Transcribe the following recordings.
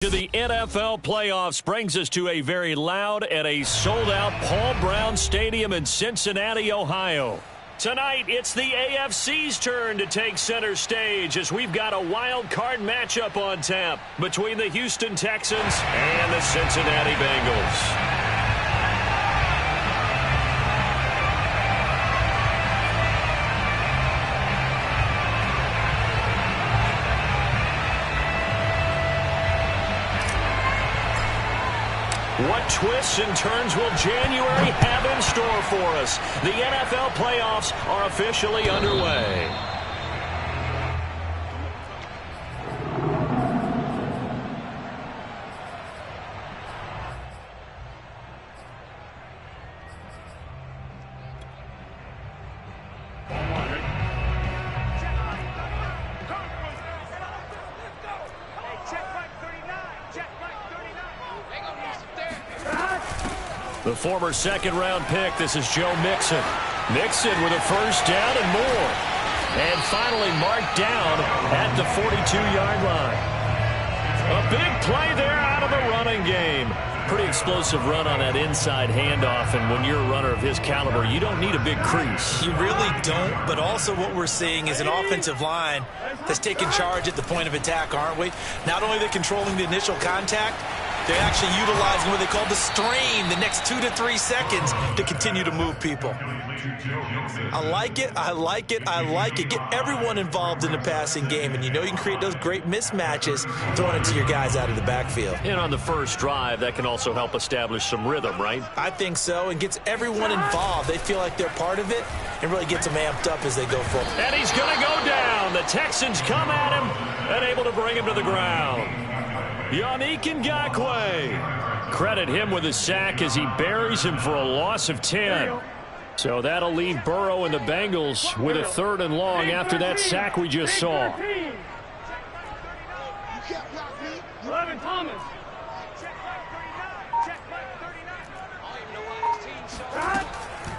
To the NFL playoffs brings us to a very loud and a sold-out Paul Brown Stadium in Cincinnati, Ohio. Tonight, it's the AFC's turn to take center stage as we've got a wild card matchup on tap between the Houston Texans and the Cincinnati Bengals. What twists and turns will January have in store for us? The NFL playoffs are officially underway. The former second-round pick, this is Joe Mixon. Mixon with a first down and more. And finally marked down at the 42-yard line. A big play there out of the running game. Pretty explosive run on that inside handoff, and when you're a runner of his caliber, you don't need a big crease. You really don't, but also what we're seeing is an offensive line that's taking charge at the point of attack, aren't we? Not only are they controlling the initial contact, they're actually utilizing what they call the strain, the next 2 to 3 seconds to continue to move people. I like it, I like it, I like it. Get everyone involved in the passing game, and you know you can create those great mismatches throwing it to your guys out of the backfield. And on the first drive, that can also help establish some rhythm, right? I think so, and gets everyone involved. They feel like they're part of it and really gets them amped up as they go forward. And he's going to go down. The Texans come at him and able to bring him to the ground. Yannick Ngakoue. Credit him with a sack as he buries him for a loss of 10. So that'll leave Burrow and the Bengals with a 3rd and long after that sack we just saw.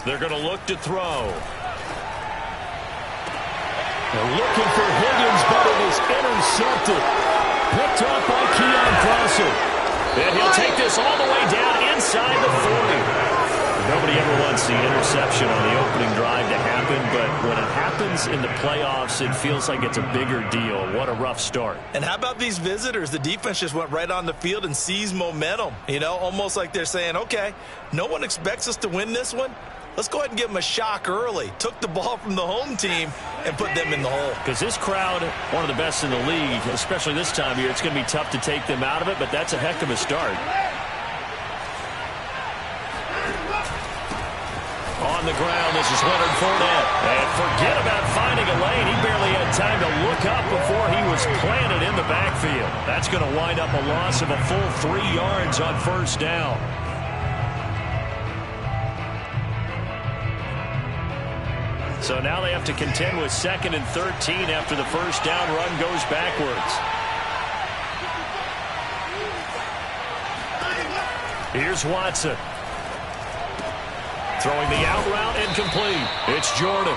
They're going to look to throw. They're looking for Higgins, but it is intercepted. Picked off by Keon Crossett. And he'll take this all the way down inside the 40. Nobody ever wants the interception on the opening drive to happen, but when it happens in the playoffs, it feels like it's a bigger deal. What a rough start. And how about these visitors? The defense just went right on the field and seized momentum. You know, almost like they're saying, okay, no one expects us to win this one. Let's go ahead and give them a shock early. Took the ball from the home team and put them in the hole. Because this crowd, one of the best in the league, especially this time of year, it's going to be tough to take them out of it, but that's a heck of a start. On the ground, this is Leonard Fournette. And forget about finding a lane. He barely had time to look up before he was planted in the backfield. That's going to wind up a loss of a full 3 yards on first down. So now they have to contend with 2nd and 13 after the first down run goes backwards. Here's Watson. Throwing the out route incomplete. It's Jordan.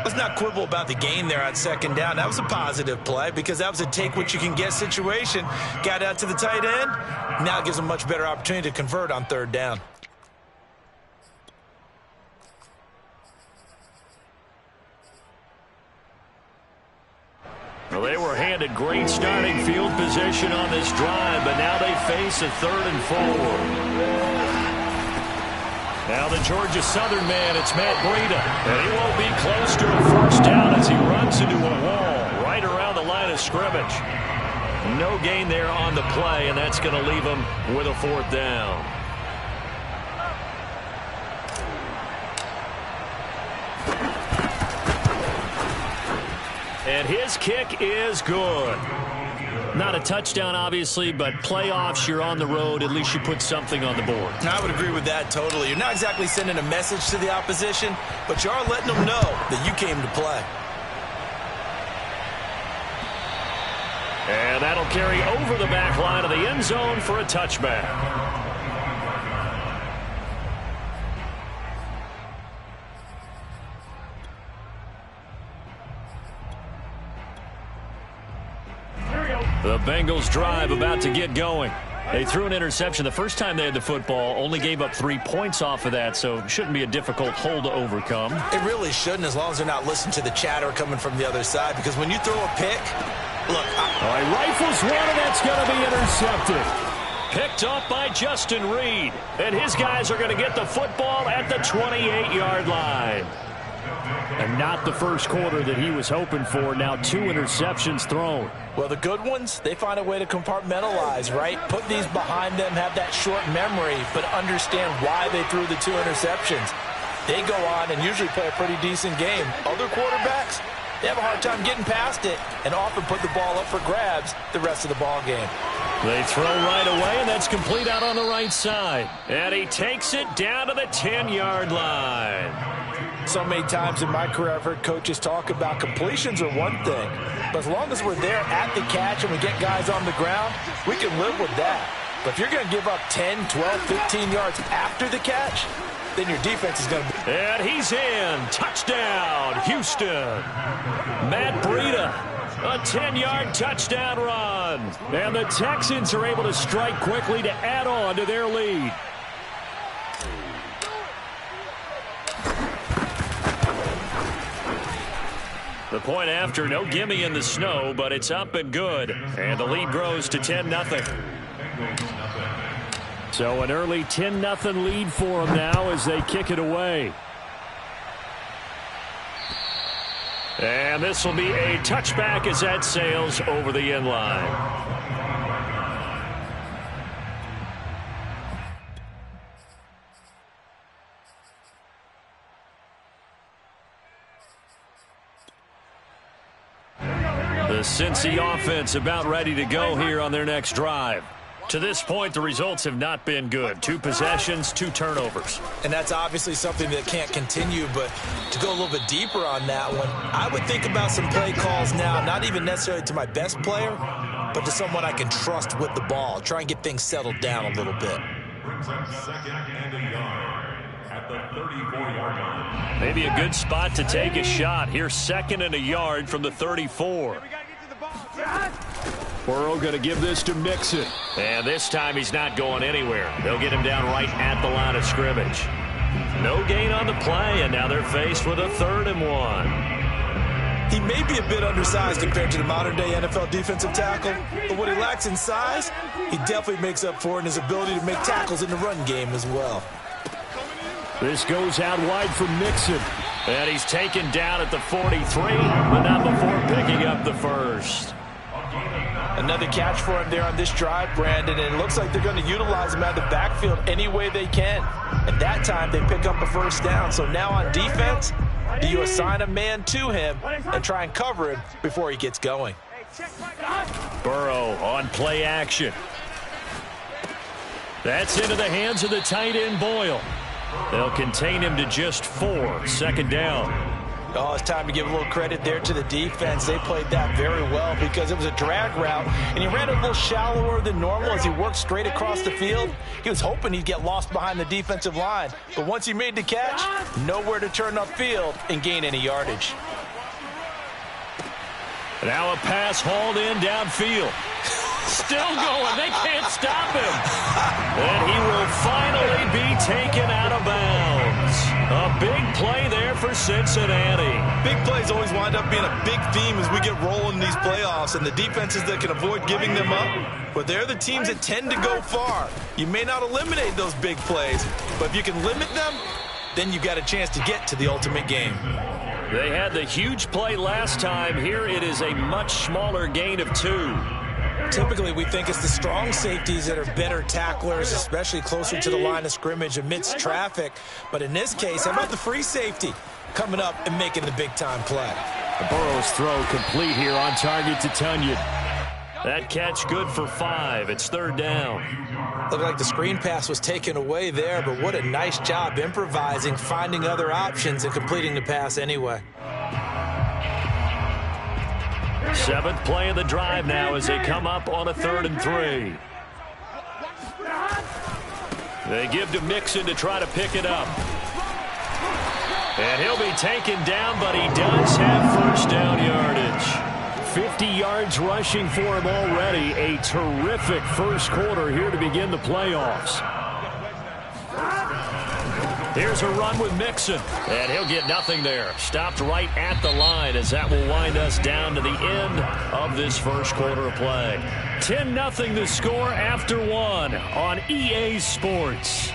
Let's not quibble about the gain there on 2nd down. That was a positive play because that was a take-what-you-can-get situation. Got out to the tight end. Now it gives them a much better opportunity to convert on 3rd down. Well, they were handed great starting field position on this drive, but now they face a 3rd and 4. Now the Georgia Southern man, it's Matt Breida. And he won't be close to a first down as he runs into a wall right around the line of scrimmage. No gain there on the play, and that's going to leave him with a 4th down. And his kick is good. Not a touchdown, obviously, but playoffs, you're on the road. At least you put something on the board. I would agree with that totally. You're not exactly sending a message to the opposition, but you are letting them know that you came to play. And that'll carry over the back line of the end zone for a touchback. The Bengals drive about to get going. They threw an interception the first time they had the football, only gave up 3 points off of that, so it shouldn't be a difficult hole to overcome. It really shouldn't, as long as they're not listening to the chatter coming from the other side, because when you throw a pick, look. He rifles one, and that's going to be intercepted. Picked off by Justin Reed, and his guys are going to get the football at the 28-yard line. And not the first quarter that he was hoping for. Now 2 interceptions thrown. Well, the good ones, they find a way to compartmentalize, right? Put these behind them, have that short memory, but understand why they threw the 2 interceptions. They go on and usually play a pretty decent game. Other quarterbacks, they have a hard time getting past it and often put the ball up for grabs the rest of the ball game. They throw right away, and that's complete out on the right side. And he takes it down to the 10-yard line. So many times in my career I've heard coaches talk about completions are one thing, but as long as we're there at the catch and we get guys on the ground, we can live with that. But if you're going to give up 10, 12, 15 yards after the catch, then your defense is going to be... And he's in. Touchdown, Houston. Matt Breida, a 10-yard touchdown run. And the Texans are able to strike quickly to add on to their lead. The point after, no gimme in the snow, but it's up and good. And the lead grows to 10-0. So an early 10-0 lead for them now as they kick it away. And this will be a touchback as that sails over the end line. The Cincy offense about ready to go here on their next drive. To this point, the results have not been good. 2 possessions, 2 turnovers. And that's obviously something that can't continue, but to go a little bit deeper on that one, I would think about some play calls now, not even necessarily to my best player, but to someone I can trust with the ball. Try and get things settled down a little bit. Brings up 2nd and a yard at the 34-yard line. Maybe a good spot to take a shot. Here's 2nd and a yard from the 34. Burrow going to give this to Mixon. And this time he's not going anywhere. They'll get him down right at the line of scrimmage. No gain on the play, and now they're faced with a 3rd and 1. He may be a bit undersized compared to the modern-day NFL defensive tackle, but what he lacks in size, he definitely makes up for in his ability to make tackles in the run game as well. This goes out wide for Mixon. And he's taken down at the 43, but not before picking up the first. Another catch for him there on this drive, Brandon, and it looks like they're going to utilize him out of the backfield any way they can. And that time they pick up a 1st down. So now on defense, do you assign a man to him and try and cover him before he gets going? Burrow on play action. That's into the hands of the tight end Boyle. They'll contain him to just 4. 2nd down. Oh, it's time to give a little credit there to the defense. They played that very well because it was a drag route, and he ran a little shallower than normal as he worked straight across the field. He was hoping he'd get lost behind the defensive line, but once he made the catch, nowhere to turn upfield and gain any yardage. Now a pass hauled in downfield. Still going. They can't stop him. And he will finally be taken out of bounds. A big play there for Cincinnati. Big plays always wind up being a big theme as we get rolling in these playoffs, and the defenses that can avoid giving them up, but they're the teams that tend to go far. You may not eliminate those big plays, but if you can limit them, then you've got a chance to get to the ultimate game. They had the huge play last time. Here it is a much smaller gain of 2. Typically, we think it's the strong safeties that are better tacklers, especially closer to the line of scrimmage amidst traffic. But in this case, how about the free safety coming up and making the big-time play? Burrow's throw complete here on target to Tunyon. That catch good for 5. It's 3rd down. Looked like the screen pass was taken away there, but what a nice job improvising, finding other options, and completing the pass anyway. 7th play of the drive now as they come up on a 3rd and 3. They give to Mixon to try to pick it up. And he'll be taken down, but he does have 1st down yardage. 50 yards rushing for him already. A terrific first quarter here to begin the playoffs. Here's a run with Mixon, and he'll get nothing there. Stopped right at the line as that will wind us down to the end of this first quarter of play. 10-0 the score after one on EA Sports.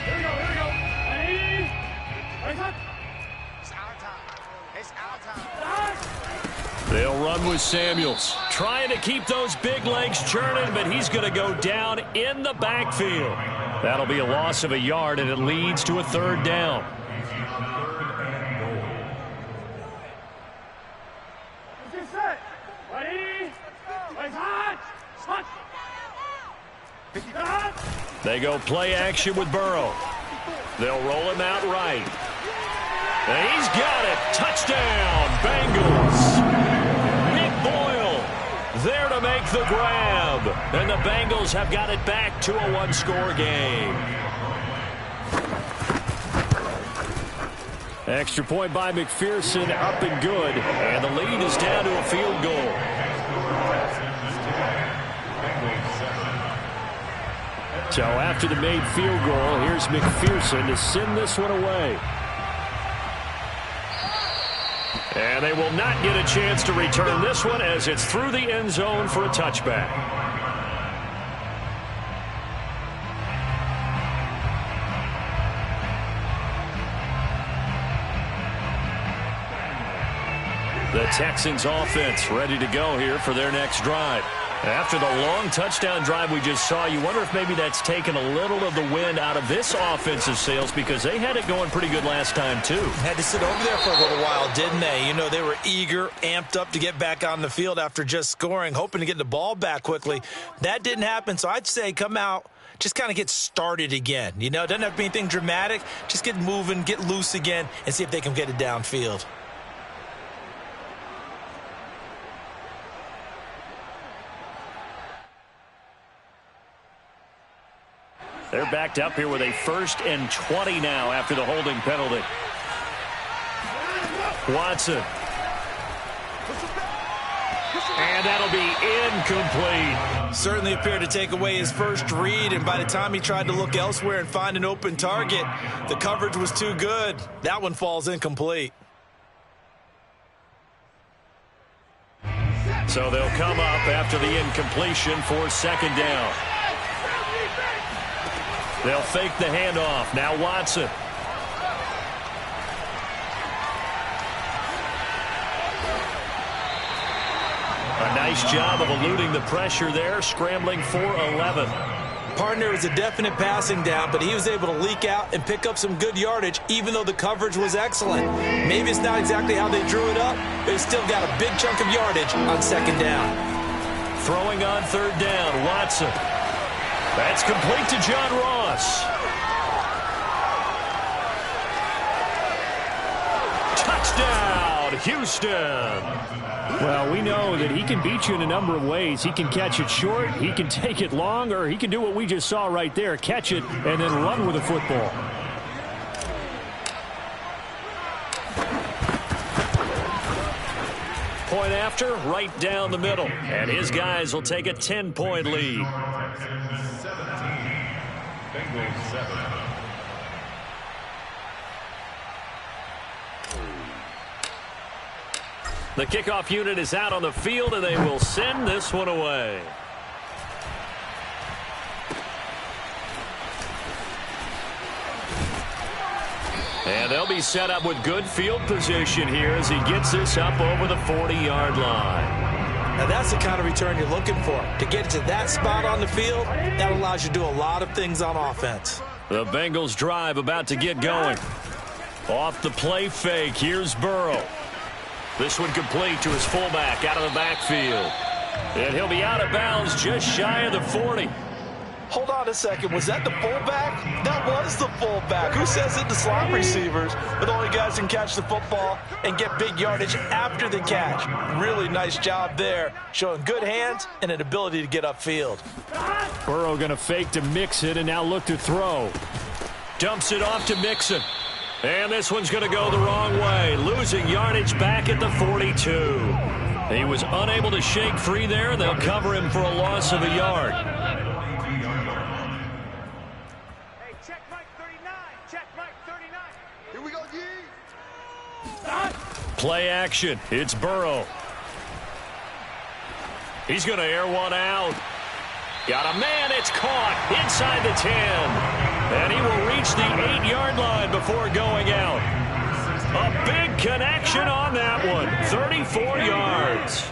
Here we go. Ready? It's our time. It's our time. They'll run with Samuels. Trying to keep those big legs churning, but he's going to go down in the backfield. That'll be a loss of a yard, and it leads to a third down. They go play action with Burrow. They'll roll him out right. And he's got it. Touchdown, Bengals. Nick Boyle there to make the grab. And the Bengals have got it back to a one-score game. Extra point by McPherson, up and good. And the lead is down to a field goal. So after the made field goal, here's McPherson to send this one away. And they will not get a chance to return this one as it's through the end zone for a touchback. The Texans offense ready to go here for their next drive. After the long touchdown drive we just saw, you wonder if maybe that's taken a little of the wind out of this offensive sails because they had it going pretty good last time too. Had to sit over there for a little while, didn't they? You know, they were eager, amped up to get back on the field after just scoring, hoping to get the ball back quickly. That didn't happen, so I'd say come out, just kind of get started again. You know, it doesn't have to be anything dramatic. Just get moving, get loose again, and see if they can get it downfield. They're backed up here with a 1st and 20 now after the holding penalty. Watson. And that'll be incomplete. Certainly appeared to take away his first read, and by the time he tried to look elsewhere and find an open target, the coverage was too good. That one falls incomplete. So they'll come up after the incompletion for 2nd down. They'll fake the handoff. Now Watson. A nice job of eluding the pressure there, scrambling for 11. Partner was a definite passing down, but he was able to leak out and pick up some good yardage, even though the coverage was excellent. Maybe it's not exactly how they drew it up, but he's still got a big chunk of yardage on 2nd down. Throwing on 3rd down, Watson. That's complete to John Ross. Touchdown, Houston. Well, we know that he can beat you in a number of ways. He can catch it short, he can take it long, or he can do what we just saw right there, catch it and then run with the football. Point after, right down the middle. And his guys will take a 10-point lead. Bengals 7. The kickoff unit is out on the field, and they will send this one away. And they'll be set up with good field position here as he gets this up over the 40-yard line. Now that's the kind of return you're looking for. To get to that spot on the field, that allows you to do a lot of things on offense. The Bengals drive about to get going. Off the play fake, here's Burrow. This one complete to his fullback out of the backfield. And he'll be out of bounds just shy of the 40. Hold on a second. Was that the fullback? That was the fullback. Who says it to slot receivers? But the only guys can catch the football and get big yardage after the catch. Really nice job there, showing good hands and an ability to get upfield. Burrow going to fake to Mixon and now look to throw. Dumps it off to Mixon. And this one's going to go the wrong way, losing yardage back at the 42. He was unable to shake free there. They'll cover him for a loss of a yard. Hey, check Mike 39. Check Mike 39. Here we go, G. Play action. It's Burrow. He's going to air one out. Got a man. It's caught inside the 10. And he will reach the 8-yard line before going out. A big connection on that one. 34 yards.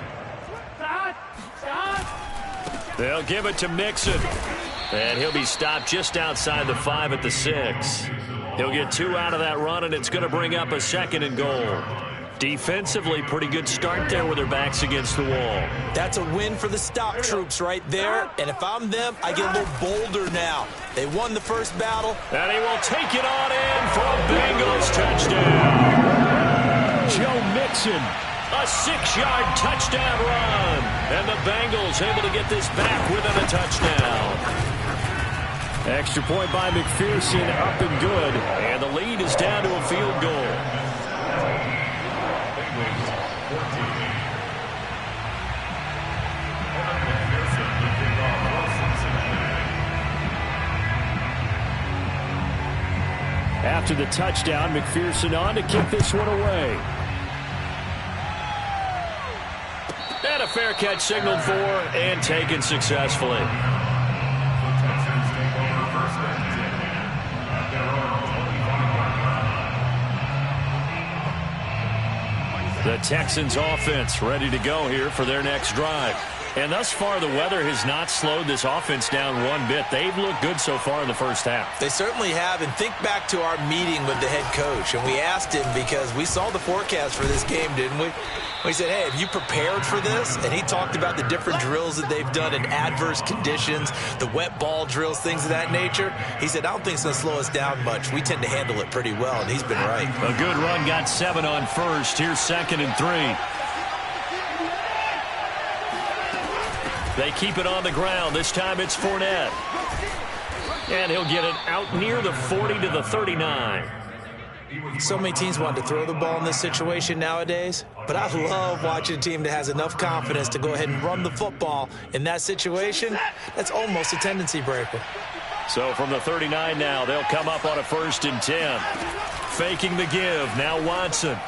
They'll give it to Mixon. And he'll be stopped just outside the 5 at the 6. He'll get 2 out of that run, and it's going to bring up a 2nd and goal. Defensively, pretty good start there with their backs against the wall. That's a win for the stop troops right there. And if I'm them, I get a little bolder now. They won the first battle. And he will take it on in for a Bengals touchdown. Joe Mixon, a 6-yard touchdown run. And the Bengals able to get this back within a touchdown. Extra point by McPherson, up and good. And the lead is down to a field goal. After the touchdown, McPherson on to kick this one away. And a fair catch signaled for and taken successfully. The Texans offense ready to go here for their next drive. And thus far, the weather has not slowed this offense down one bit. They've looked good so far in the first half. They certainly have. And think back to our meeting with the head coach. And we asked him because we saw the forecast for this game, didn't we? We said, hey, have you prepared for this? And he talked about the different drills that they've done in adverse conditions, the wet ball drills, things of that nature. He said, I don't think it's going to slow us down much. We tend to handle it pretty well, and he's been right. A good run, got 7 on first. Here's 2nd and 3. They keep it on the ground. This time it's Fournette. And he'll get it out near the 40 to the 39. So many teams want to throw the ball in this situation nowadays, but I love watching a team that has enough confidence to go ahead and run the football. In that situation, that's almost a tendency breaker. So from the 39 now, they'll come up on a 1st and 10. Faking the give. Now Watson.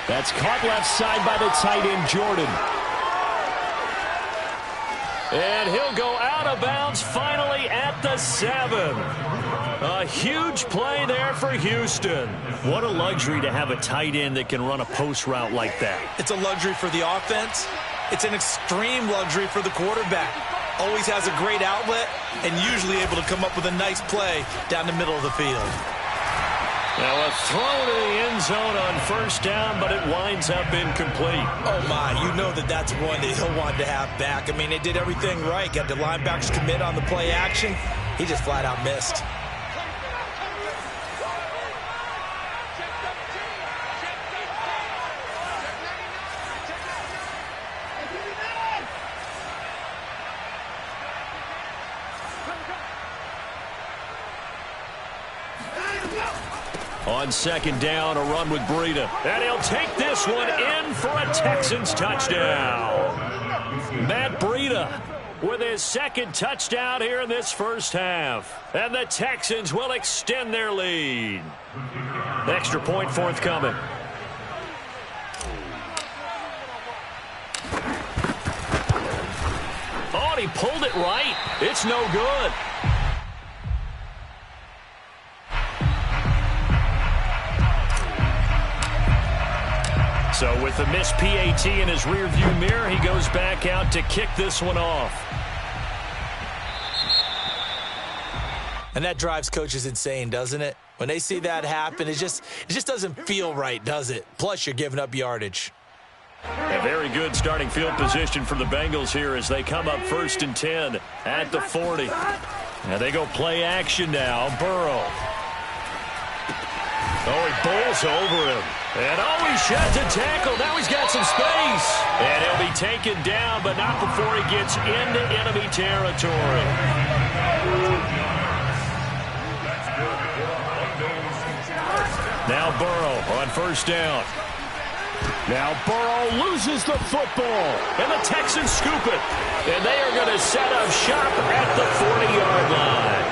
That's caught left side by the tight end, Jordan. And he'll go out of bounds finally at the 7. A huge play there for Houston. What a luxury to have a tight end that can run a post route like that. It's a luxury for the offense. It's an extreme luxury for the quarterback. Always has a great outlet and usually able to come up with a nice play down the middle of the field. Now a throw to the end zone on 1st down, but it winds up incomplete. Oh, my. You know that's one that he'll want to have back. I mean, they did everything right. Got the linebackers commit on the play action. He just flat out missed. On 2nd down, a run with Breida. And he'll take this one in for a Texans touchdown. Matt Breida with his 2nd touchdown here in this first half. And the Texans will extend their lead. Extra point forthcoming. Oh, and he pulled it right. It's no good. So with the missed PAT in his rearview mirror, he goes back out to kick this one off. And that drives coaches insane, doesn't it? When they see that happen, it just doesn't feel right, does it? Plus, you're giving up yardage. A very good starting field position for the Bengals here as they come up 1st and 10 at the 40. And they go play action now. Burrow. Oh, he bowls over him. And he sheds a tackle. Now he's got some space. And he'll be taken down, but not before he gets into enemy territory. Now Burrow on first down. Now Burrow loses the football, and the Texans scoop it. And they are going to set up shop at the 40-yard line.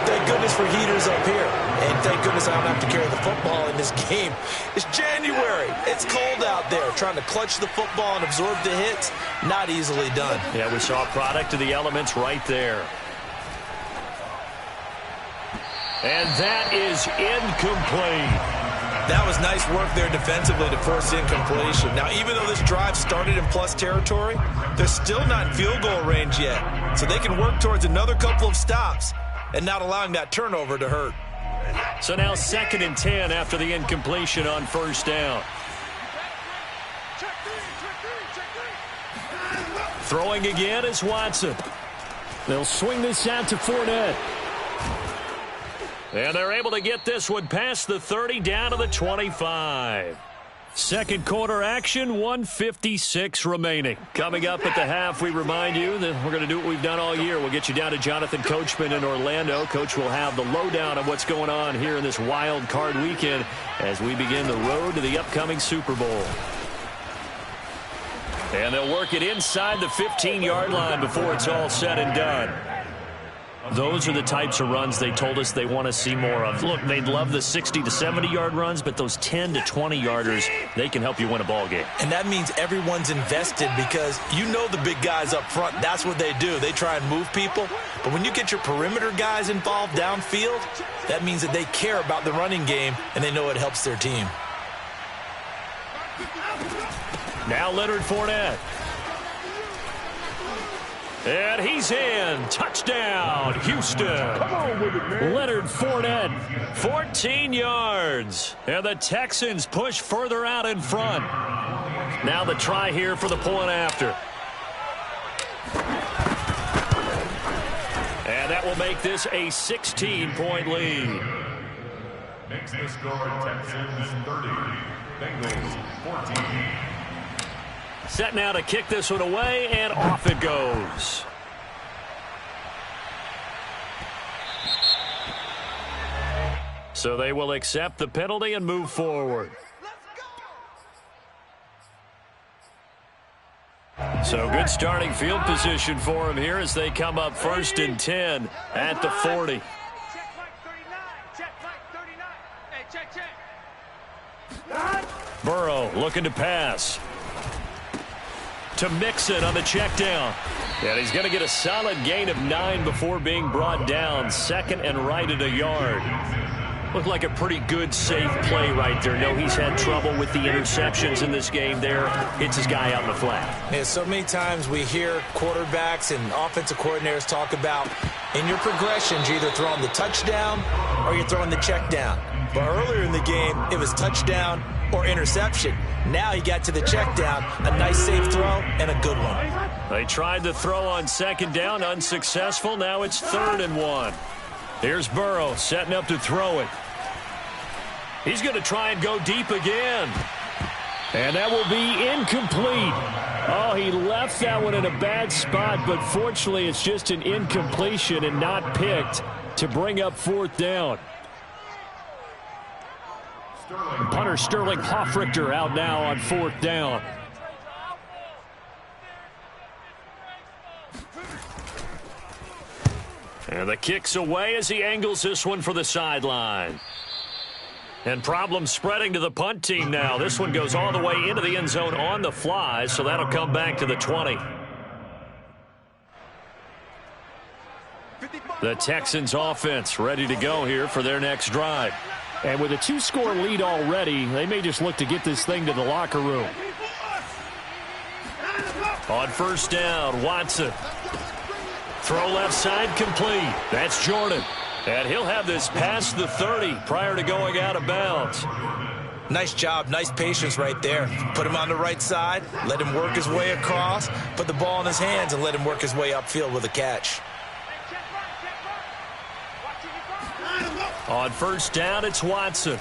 Thank goodness for heaters up here. And thank goodness I don't have to carry the football in this game. It's January. It's cold out there. Trying to clutch the football and absorb the hits, not easily done. Yeah, we saw a product of the elements right there. And that is incomplete. That was nice work there defensively to force incompletion. Now, even though this drive started in plus territory, they're still not in field goal range yet. So they can work towards another couple of stops and not allowing that turnover to hurt. So now 2nd and 10 after the incompletion on first down. Throwing again is Watson. They'll swing this out to Fournette. And they're able to get this one past the 30 down to the 25. Second quarter action, 1:56 remaining. Coming up at the half, we remind you that we're going to do what we've done all year. We'll get you down to Jonathan Coachman in Orlando. Coach will have the lowdown of what's going on here in this wild card weekend as we begin the road to the upcoming Super Bowl. And they'll work it inside the 15-yard line before it's all said and done. Those are the types of runs they told us they want to see more of. Look, they'd love the 60 to 70-yard runs, but those 10 to 20-yarders, they can help you win a ball game. And that means everyone's invested because you know the big guys up front, that's what they do. They try and move people. But when you get your perimeter guys involved downfield, that means that they care about the running game and they know it helps their team. Now Leonard Fournette. And he's in. Touchdown, Houston. Leonard Fournette, 14 yards. And the Texans push further out in front. Now the try here for the point after. And that will make this a 16-point lead. Makes the score Texans 30, Bengals 14. Set now to kick this one away, and off it goes. So they will accept the penalty and move forward. So good starting field position for them here as they come up 1st and 10 at the 40. Check Mike 39. Check Mike 39. Hey, check. Burrow looking to pass. To Mixon on the check down. And he's going to get a solid gain of 9 before being brought down. 2nd and right at a yard. Looked like a pretty good, safe play right there. No, he's had trouble with the interceptions in this game there. Hits his guy out in the flat. Yeah, so many times we hear quarterbacks and offensive coordinators talk about in your progressions, you're either throwing the touchdown or you're throwing the check down. But earlier in the game, it was touchdown or interception. Now he got to the check down, a nice safe throw, and a good one. They tried to throw on 2nd down, unsuccessful. Now it's 3rd and 1. Here's Burrow setting up to throw it. He's going to try and go deep again. And that will be incomplete. Oh, he left that one in a bad spot, but fortunately it's just an incompletion and not picked to bring up 4th down. Punter Sterling Hoffrichter out now on 4th down. And the kick's away as he angles this one for the sideline. And problems spreading to the punt team now. This one goes all the way into the end zone on the fly, so that'll come back to the 20. The Texans offense ready to go here for their next drive. And with a 2-score lead already, they may just look to get this thing to the locker room. On 1st down, Watson. Throw left side complete. That's Jordan. And he'll have this past the 30 prior to going out of bounds. Nice job, nice patience right there. Put him on the right side, let him work his way across, put the ball in his hands, and let him work his way upfield with a catch. On 1st down, it's Watson.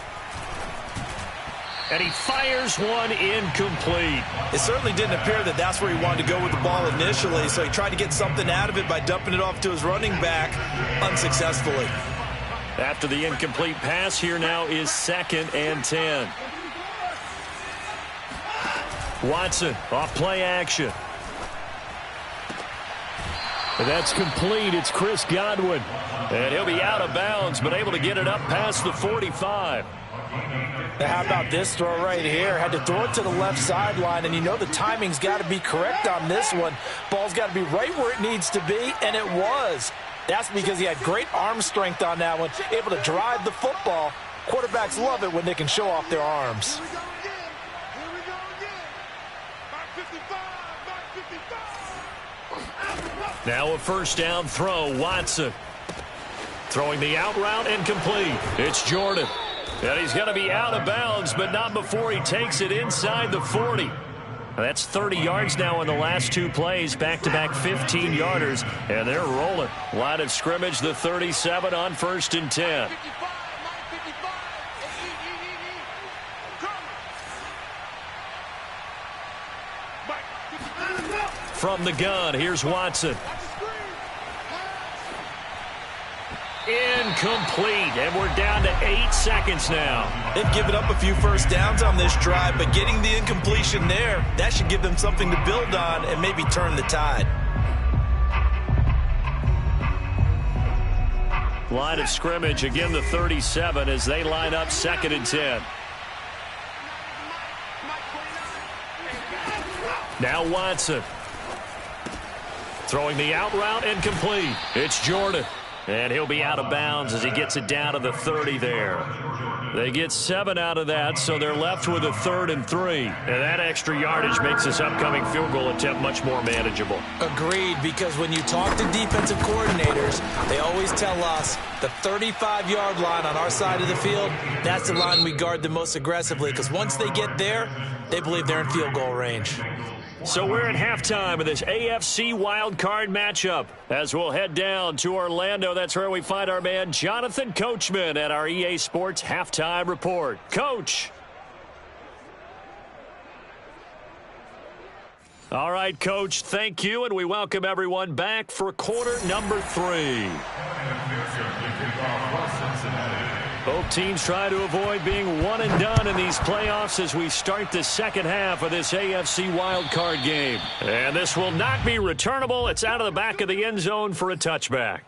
And he fires one incomplete. It certainly didn't appear that that's where he wanted to go with the ball initially, so he tried to get something out of it by dumping it off to his running back unsuccessfully. After the incomplete pass, here now is 2nd and 10. Watson off play action. And that's complete. It's Chris Godwin. And he'll be out of bounds, but able to get it up past the 45. How about this throw right here? Had to throw it to the left sideline, and you know the timing's got to be correct on this one. Ball's got to be right where it needs to be, and it was. That's because he had great arm strength on that one, able to drive the football. Quarterbacks love it when they can show off their arms. Here we go again. Mark 55, Mark 55. Now a first down throw. Watson throwing the out route, incomplete. It's Jordan. And he's going to be out of bounds, but not before he takes it inside the 40. That's 30 yards now in the last 2 plays, back-to-back 15-yarders, and they're rolling. Line of scrimmage, the 37 on 1st and 10. From the gun, here's Watson. Incomplete, and we're down to 8 seconds now. They've given up a few first downs on this drive, but getting the incompletion there, that should give them something to build on and maybe turn the tide. Line of scrimmage, again the 37 as they line up 2nd and 10. Now Watson. Throwing the out route, incomplete. It's Jordan. And he'll be out of bounds as he gets it down to the 30 there. They get 7 out of that, so they're left with a 3rd and 3. And that extra yardage makes this upcoming field goal attempt much more manageable. Agreed, because when you talk to defensive coordinators, they always tell us the 35-yard line on our side of the field, that's the line we guard the most aggressively, because once they get there, they believe they're in field goal range. So we're at halftime of this AFC wildcard matchup. As we'll head down to Orlando, that's where we find our man Jonathan Coachman at our EA Sports Halftime Report. Coach. All right, Coach, thank you, and we welcome everyone back for quarter number 3. Both teams try to avoid being one and done in these playoffs as we start the second half of this AFC wildcard game. And this will not be returnable. It's out of the back of the end zone for a touchback.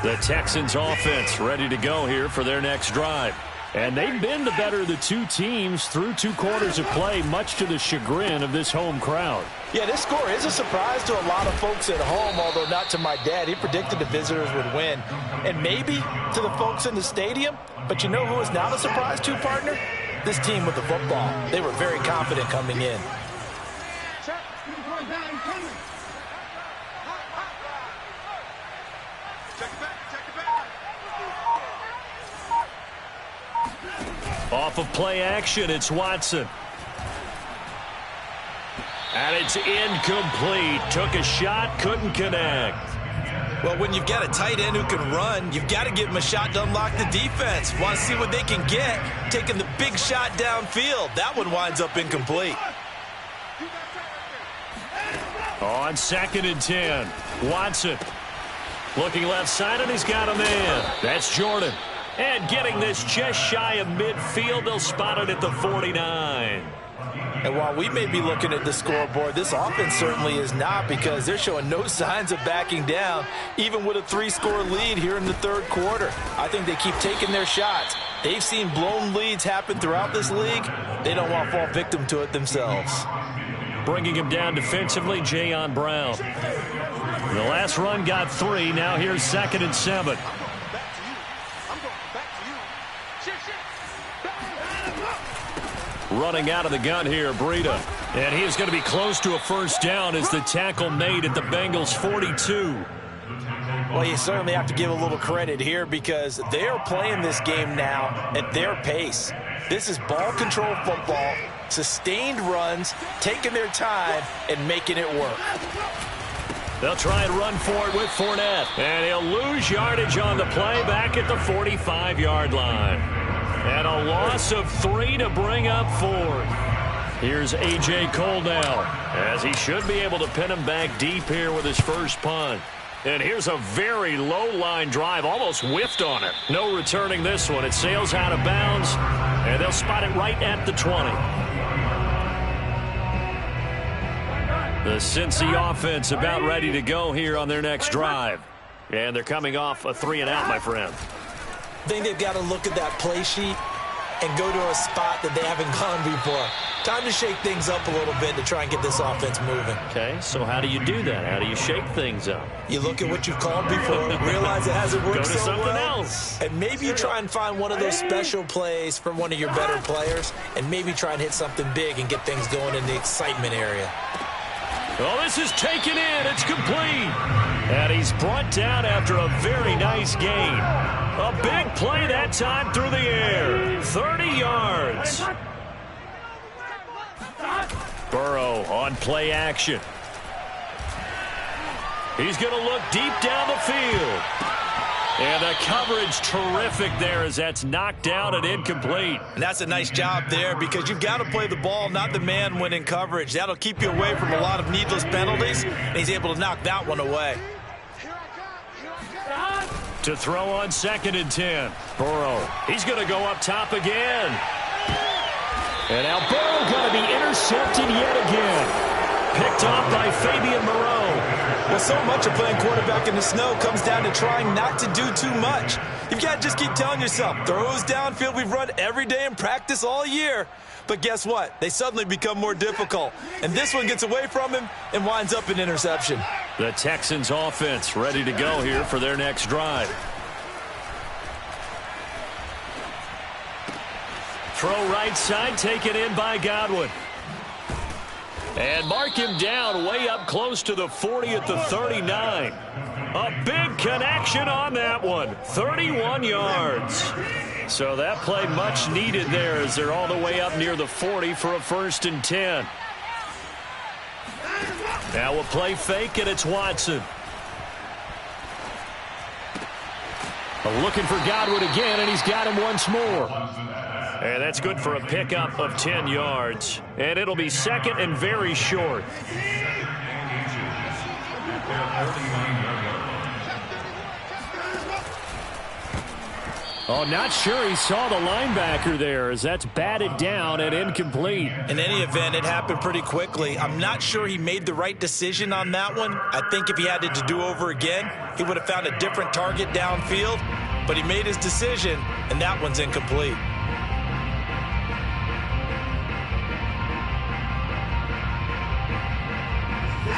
The Texans offense ready to go here for their next drive. And they've been the better of the 2 teams through 2 quarters of play, much to the chagrin of this home crowd. Yeah, this score is a surprise to a lot of folks at home, although not to my dad. He predicted the visitors would win. And maybe to the folks in the stadium. But you know who is not a surprise to, partner? This team with the football. They were very confident coming in. Off of play action, it's Watson. And it's incomplete. Took a shot, couldn't connect. Well, when you've got a tight end who can run, you've got to give him a shot to unlock the defense. Want to see what they can get, taking the big shot downfield. That one winds up incomplete. On 2nd and 10, Watson. Looking left side, and he's got a man. That's Jordan. And getting this just shy of midfield, they'll spot it at the 49. And while we may be looking at the scoreboard, this offense certainly is not, because they're showing no signs of backing down, even with a 3-score lead here in the 3rd quarter. I think they keep taking their shots. They've seen blown leads happen throughout this league. They don't want to fall victim to it themselves. Bringing him down defensively, Jayon Brown. The last run got 3. Now here's 2nd and 7. Running out of the gun here, Breida. And he is going to be close to a first down as the tackle made at the Bengals' 42. Well, you certainly have to give a little credit here, because they're playing this game now at their pace. This is ball control football, sustained runs, taking their time, and making it work. They'll try and run for it with Fournette. And he'll lose yardage on the play back at the 45-yard line. And a loss of 3 to bring up 4. Here's A.J. Cole now, as he should be able to pin him back deep here with his first punt. And here's a very low-line drive, almost whiffed on it. No returning this one. It sails out of bounds, and they'll spot it right at the 20. The Cincy offense about ready to go here on their next drive. And they're coming off a 3-and-out, my friend. I think they've got to look at that play sheet and go to a spot that they haven't gone before. Time to shake things up a little bit to try and get this offense moving. Okay, so how do you do that? How do you shake things up? You look at what you've called before, realize it hasn't worked Go to so something well, else. and maybe you try and find one of those special plays from one of your better players, and maybe try and hit something big and get things going in the excitement area. Oh, this is taken in. It's complete. And he's brought down after a very nice gain. A big play that time through the air. 30 yards. Burrow on play action. He's going to look deep down the field. And the coverage terrific there as that's knocked down and incomplete. And that's a nice job there because you've got to play the ball, not the man when in coverage. That'll keep you away from a lot of needless penalties, and he's able to knock that one away. To throw on 2nd and 10. Burrow, he's going to go up top again. And now Burrow going to be intercepted yet again. Picked off by Fabian Moreau. Well, so much of playing quarterback in the snow comes down to trying not to do too much. You've got to just keep telling yourself, throws downfield we've run every day in practice all year. But guess what? They suddenly become more difficult. And this one gets away from him and winds up an interception. The Texans offense ready to go here for their next drive. Throw right side, taken in by Godwin. And mark him down way up close to the 40 at the 39. A big connection on that one. 31 yards. So that play much needed there as they're all the way up near the 40 for a 1st and 10. Now a play fake, and it's Watson. Looking for Godwin again, and he's got him once more. And that's good for a pickup of 10 yards. And it'll be 2nd and very short. Oh, not sure he saw the linebacker there as that's batted down and incomplete. In any event, it happened pretty quickly. I'm not sure he made the right decision on that one. I think if he had to do over again, he would have found a different target downfield. But he made his decision, and that one's incomplete.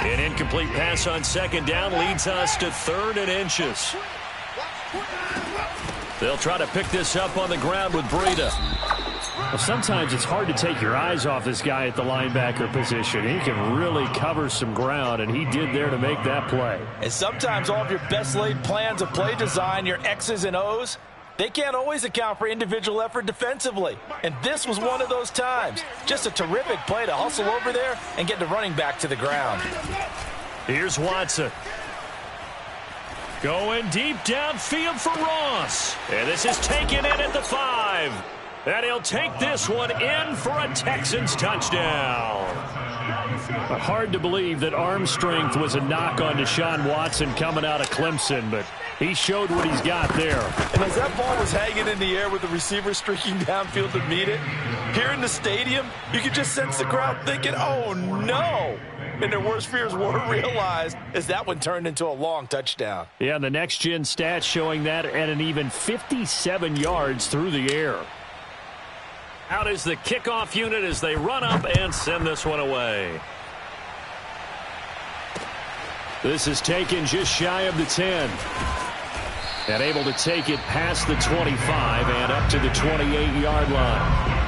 An incomplete pass on 2nd down leads us to 3rd and inches. They'll try to pick this up on the ground with Breida. Well, sometimes it's hard to take your eyes off this guy at the linebacker position. He can really cover some ground, and he did there to make that play. And sometimes all of your best laid plans of play design, your X's and O's, they can't always account for individual effort defensively. And this was one of those times. Just a terrific play to hustle over there and get the running back to the ground. Here's Watson. Going deep downfield for Ross. And this is taken in at the 5. And he'll take this one in for a Texans touchdown. Hard to believe that arm strength was a knock on Deshaun Watson coming out of Clemson, but he showed what he's got there. And as that ball was hanging in the air with the receiver streaking downfield to meet it, here in the stadium, you could just sense the crowd thinking, oh, no. And their worst fears were realized as that one turned into a long touchdown. Yeah, and the next-gen stats showing that at an even 57 yards through the air. Out is the kickoff unit as they run up and send this one away. This is taken just shy of the 10. And able to take it past the 25 and up to the 28-yard line.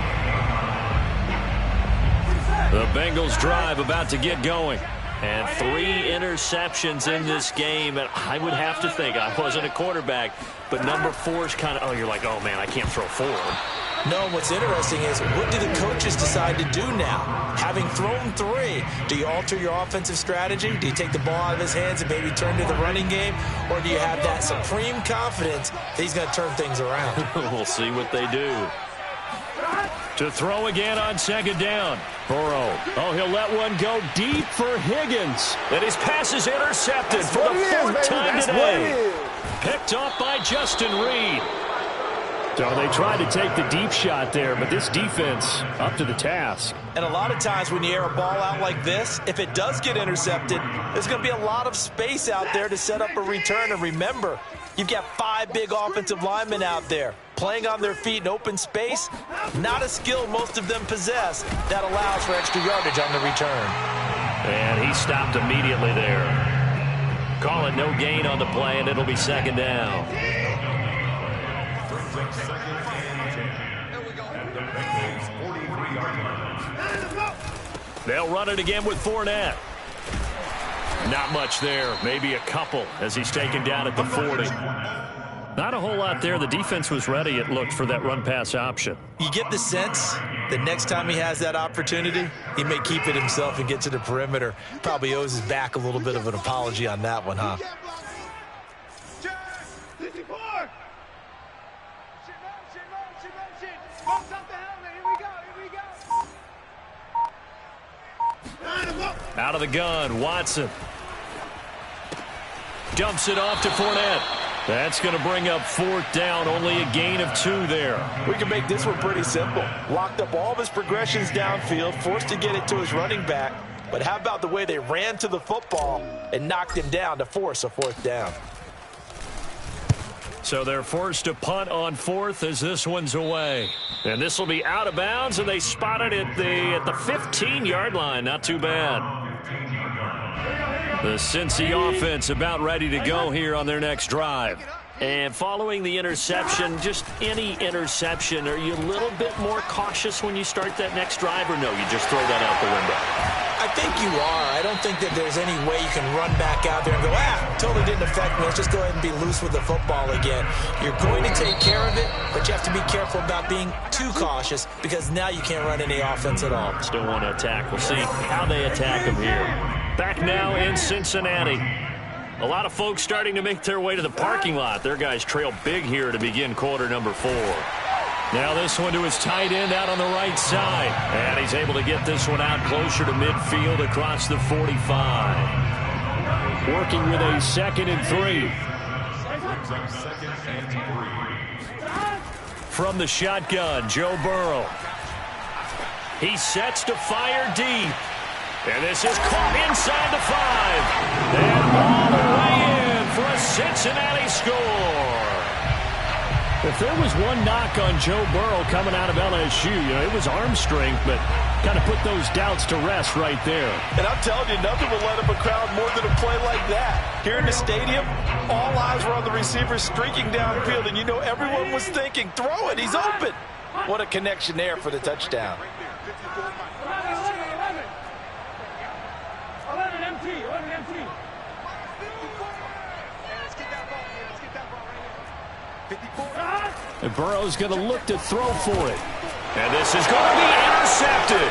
The Bengals drive about to get going. And 3 interceptions in this game. And I would have to think, I wasn't a quarterback, but number 4 is kind of, oh, you're like, oh, man, I can't throw 4. No, what's interesting is what do the coaches decide to do now? Having thrown 3, do you alter your offensive strategy? Do you take the ball out of his hands and maybe turn to the running game? Or do you have that supreme confidence that he's going to turn things around? We'll see what they do. To throw again on second down. Burrow. Oh, he'll let one go deep for Higgins. And his pass is intercepted for the fourth time today. Picked off by Justin Reed. So they tried to take the deep shot there, but this defense up to the task. And a lot of times when you air a ball out like this, if it does get intercepted, there's going to be a lot of space out there to set up a return. And remember, you've got 5 big offensive linemen out there playing on their feet in open space. Not a skill most of them possess that allows for extra yardage on the return. And he stopped immediately there. Call it no gain on the play, and it'll be second down. They'll run it again with Fournette. Not much there. Maybe a couple as he's taken down at the 40. Not a whole lot there. The defense was ready, it looked, for that run-pass option. You get the sense that next time he has that opportunity, he may keep it himself and get to the perimeter. Probably owes his back a little bit of an apology on that one, huh? Out of the gun, Watson. Dumps it off to Fournette. That's going to bring up fourth down. Only a gain of 2 there. We can make this one pretty simple. Locked up all of his progressions downfield, forced to get it to his running back. But how about the way they ran to the football and knocked him down to force a fourth down? So they're forced to punt on fourth as this one's away. And this will be out of bounds, and they spot it at the 15-yard line. Not too bad. The Cincy offense about ready to go here on their next drive. And following the interception, just any interception, are you a little bit more cautious when you start that next drive, or no, you just throw that out the window? I think you are. I don't think that there's any way you can run back out there and go, totally didn't affect me. Let's just go ahead and be loose with the football again. You're going to take care of it, but you have to be careful about being too cautious because now you can't run any offense at all. Still want to attack. We'll see how they attack him here. Back now in Cincinnati. A lot of folks starting to make their way to the parking lot. Their guys trail big here to begin quarter number 4. Now this one to his tight end out on the right side. And he's able to get this one out closer to midfield across the 45. Working with a 2nd and 3. From the shotgun, Joe Burrow. He sets to fire deep. And this is caught inside the 5. And all the way in for a Cincinnati score. If there was one knock on Joe Burrow coming out of LSU, it was arm strength, but kind of put those doubts to rest right there. And I'm telling you, nothing will light up a crowd more than a play like that. Here in the stadium, all eyes were on the receiver streaking downfield, and everyone was thinking, throw it, he's open. What a connection there for the touchdown. 11 MT. And Burrow's going to look to throw for it. And this is going to be intercepted.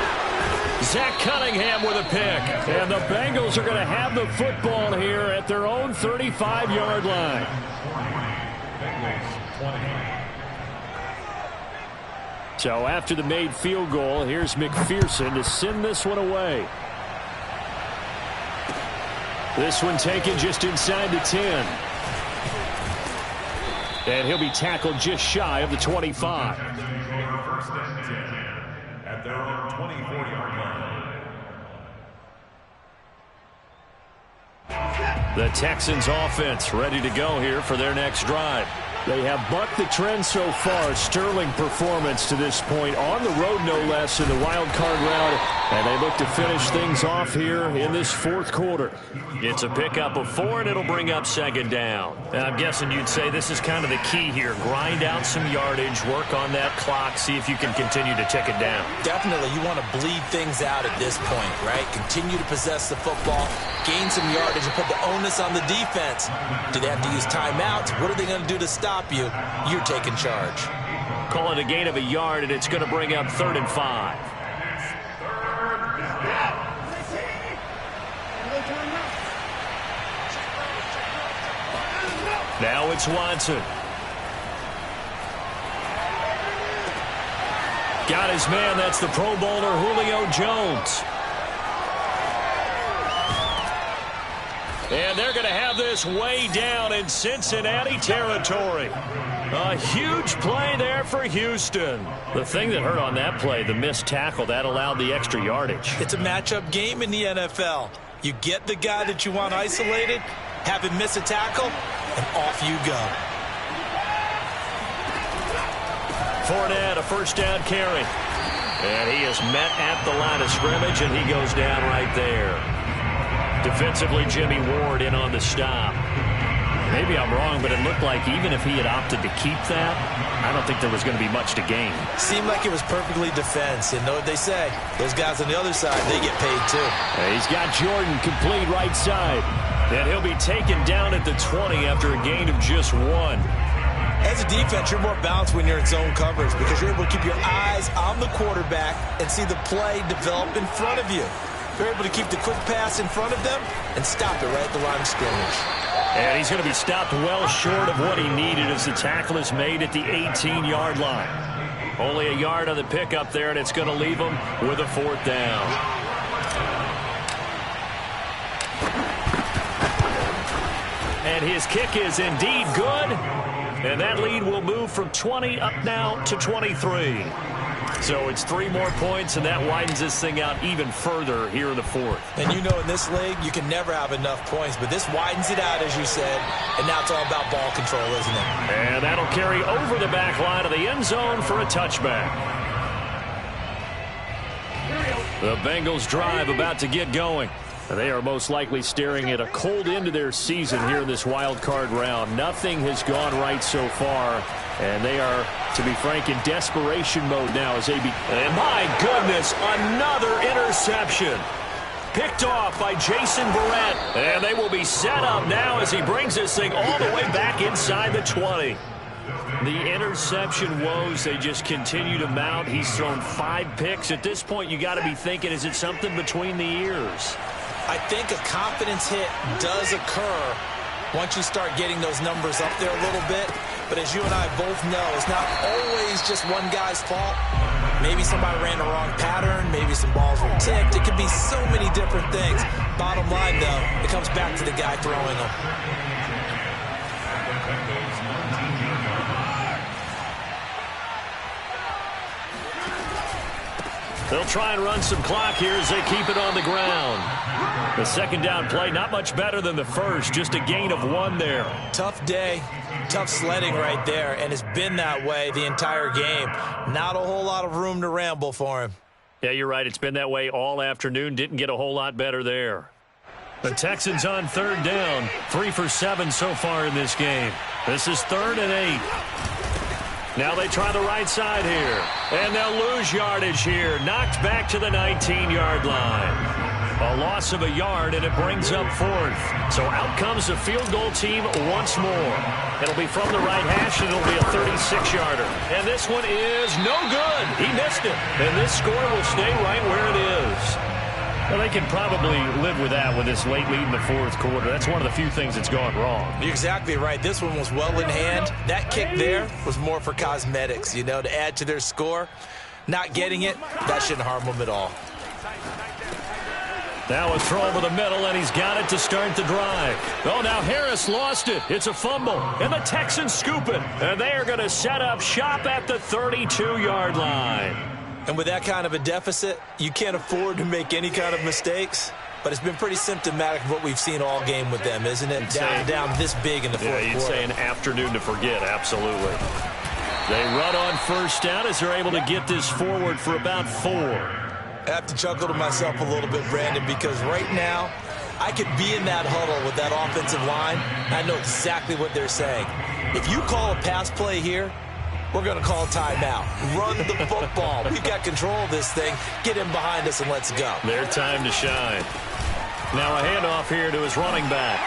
Zach Cunningham with a pick. And the Bengals are going to have the football here at their own 35-yard line. So after the made field goal, here's McPherson to send this one away. This one taken just inside the 10. And he'll be tackled just shy of the 25. First and 10 at their own 24-yard line. The Texans offense ready to go here for their next drive. They have bucked the trend so far. Sterling performance to this point on the road, no less, in the wild card round. And they look to finish things off here in this 4th quarter. It's a pickup of 4, and it'll bring up 2nd down. And I'm guessing you'd say this is kind of the key here. Grind out some yardage, work on that clock, see if you can continue to tick it down. Definitely, you want to bleed things out at this point, right? Continue to possess the football, gain some yardage, and put the onus on the defense. Do they have to use timeouts? What are they going to do to stop you? You're taking charge. Call it a gain of a yard, and it's going to bring up 3rd and 5. Now it's Watson. got his man. That's the Pro Bowler Julio Jones. And they're going to have this way down in Cincinnati territory. A huge play there for Houston. The thing that hurt on that play, the missed tackle, that allowed the extra yardage. It's a matchup game in the NFL. You get the guy that you want isolated, have him miss a tackle, and off you go. Fournette, a first down carry. And he is met at the line of scrimmage, and he goes down right there. Defensively, Jimmy Ward in on the stop. Maybe I'm wrong, but it looked like even if he had opted to keep that, I don't think there was going to be much to gain. Seemed like it was perfectly defense. And know what they say? Those guys on the other side, they get paid too. He's got Jordan complete right side. And he'll be taken down at the 20 after a gain of just 1. As a defense, you're more balanced when you're in zone coverage because you're able to keep your eyes on the quarterback and see the play develop in front of you. You're able to keep the quick pass in front of them and stop it right at the line of scrimmage. And he's going to be stopped well short of what he needed as the tackle is made at the 18-yard line. Only a yard on the pickup there, and it's going to leave him with a 4th down. And his kick is indeed good. And that lead will move from 20 up now to 23. So it's 3 more points, and that widens this thing out even further here in the 4th. And you know in this league, you can never have enough points, but this widens it out, as you said, and now it's all about ball control, isn't it? And that'll carry over the back line of the end zone for a touchback. The Bengals drive about to get going. They are most likely staring at a cold end to their season here in this wild card round. Nothing has gone right so far, and they are, to be frank, in desperation mode now as they be. And my goodness, another interception. Picked off by Jason Verrett, and they will be set up now as he brings this thing all the way back inside the 20. The interception woes, they just continue to mount. He's thrown 5 picks. At this point, you got to be thinking, is it something between the ears? I think a confidence hit does occur once you start getting those numbers up there a little bit. But as you and I both know, it's not always just one guy's fault. Maybe somebody ran the wrong pattern. Maybe some balls were tipped. It could be so many different things. Bottom line, though, it comes back to the guy throwing them. They'll try and run some clock here as they keep it on the ground. The second down play, not much better than the first, just a gain of 1 there. Tough day, tough sledding right there, and it's been that way the entire game. Not a whole lot of room to ramble for him. Yeah, you're right. It's been that way all afternoon. Didn't get a whole lot better there. The Texans on 3rd down, 3 for 7 so far in this game. This is 3rd and 8. Now they try the right side here, and they'll lose yardage here. Knocked back to the 19-yard line. A loss of a yard, and it brings up 4th. So out comes the field goal team once more. It'll be from the right hash, and it'll be a 36-yarder. And this one is no good. He missed it. And this score will stay right where it is. Well, they can probably live with that with this late lead in the 4th quarter. That's one of the few things that's gone wrong. You're exactly right. This one was well in hand. That kick there was more for cosmetics, you know, to add to their score. Not getting it, that shouldn't harm them at all. Now a throw over the middle, and he's got it to start the drive. Oh, now Harris lost it. It's a fumble, and the Texans scoop it. And they are going to set up shop at the 32-yard line. And with that kind of a deficit, you can't afford to make any kind of mistakes. But it's been pretty symptomatic of what we've seen all game with them, isn't it? Down this big in the 4th quarter. Yeah, you'd say an afternoon to forget, absolutely. They run on 1st down as they're able to get this forward for about 4. I have to chuckle to myself a little bit, Brandon, because right now I could be in that huddle with that offensive line. I know exactly what they're saying. If you call a pass play here, we're going to call a timeout. Run the football. We've got control of this thing. Get him behind us and let's go. Their time to shine. Now a handoff here to his running back.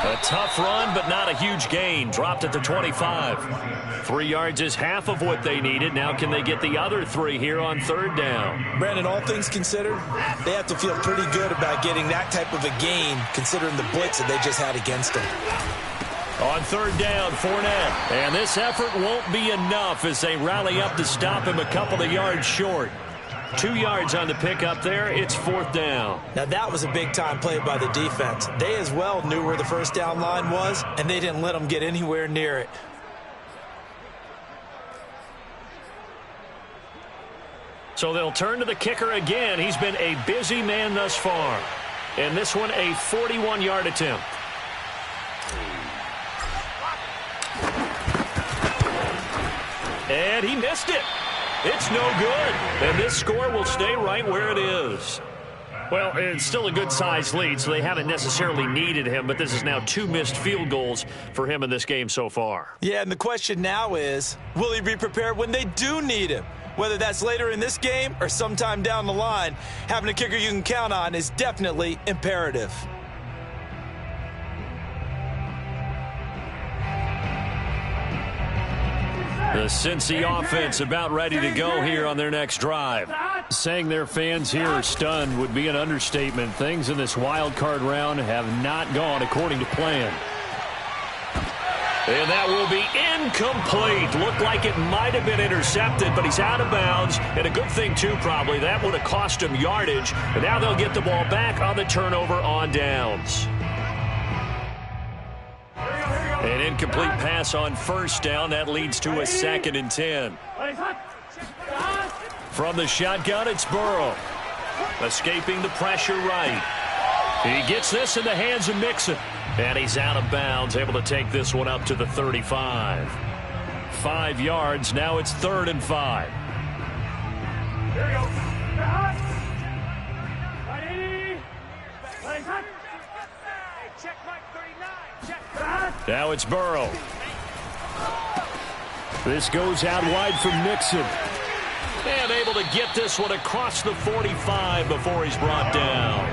A tough run, but not a huge gain. Dropped at the 25. 3 yards is half of what they needed. Now can they get the other 3 here on 3rd down? Brandon, all things considered, they have to feel pretty good about getting that type of a gain, considering the blitz that they just had against them. On third down, Fournette. And this effort won't be enough as they rally up to stop him a couple of yards short. 2 yards on the pickup there. It's fourth down. Now, that was a big-time play by the defense. They as well knew where the first down line was, and they didn't let them get anywhere near it. So they'll turn to the kicker again. He's been a busy man thus far. And this one, a 41-yard attempt. And he missed it. It's no good. And this score will stay right where it is. Well, it's still a good-sized lead, so they haven't necessarily needed him, but this is now 2 missed field goals for him in this game so far. Yeah, and the question now is, will he be prepared when they do need him? Whether that's later in this game or sometime down the line, having a kicker you can count on is definitely imperative. The Cincy offense about ready to go here on their next drive. Saying their fans here are stunned would be an understatement. Things in this wild card round have not gone according to plan. And that will be incomplete. Looked like it might have been intercepted, but he's out of bounds. And a good thing, too, probably. That would have cost him yardage. And now they'll get the ball back on the turnover on downs. An incomplete pass on first down. That leads to a 2nd and 10. From the shotgun, it's Burrow. Escaping the pressure right. He gets this in the hands of Mixon. And he's out of bounds, able to take this one up to the 35. 5 yards, now it's 3rd and 5. Here we go. Hey, check Mike 39. Check. Now it's Burrow. This goes out wide from Mixon. And able to get this one across the 45 before he's brought down.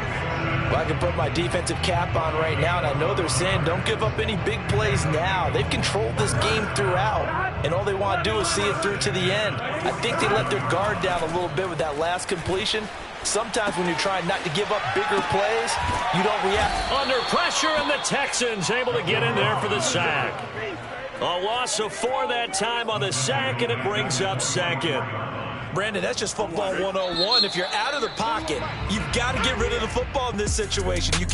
Well, I can put my defensive cap on right now, and I know they're saying don't give up any big plays now. They've controlled this game throughout, and all they want to do is see it through to the end. I think they let their guard down a little bit with that last completion. Sometimes when you're trying not to give up bigger plays, you don't react. Under pressure, and the Texans able to get in there for the sack. A loss of 4 that time on the sack, and it brings up 2nd. Brandon, that's just football 101. If you're out of the pocket, you've got to get rid of the football in this situation. You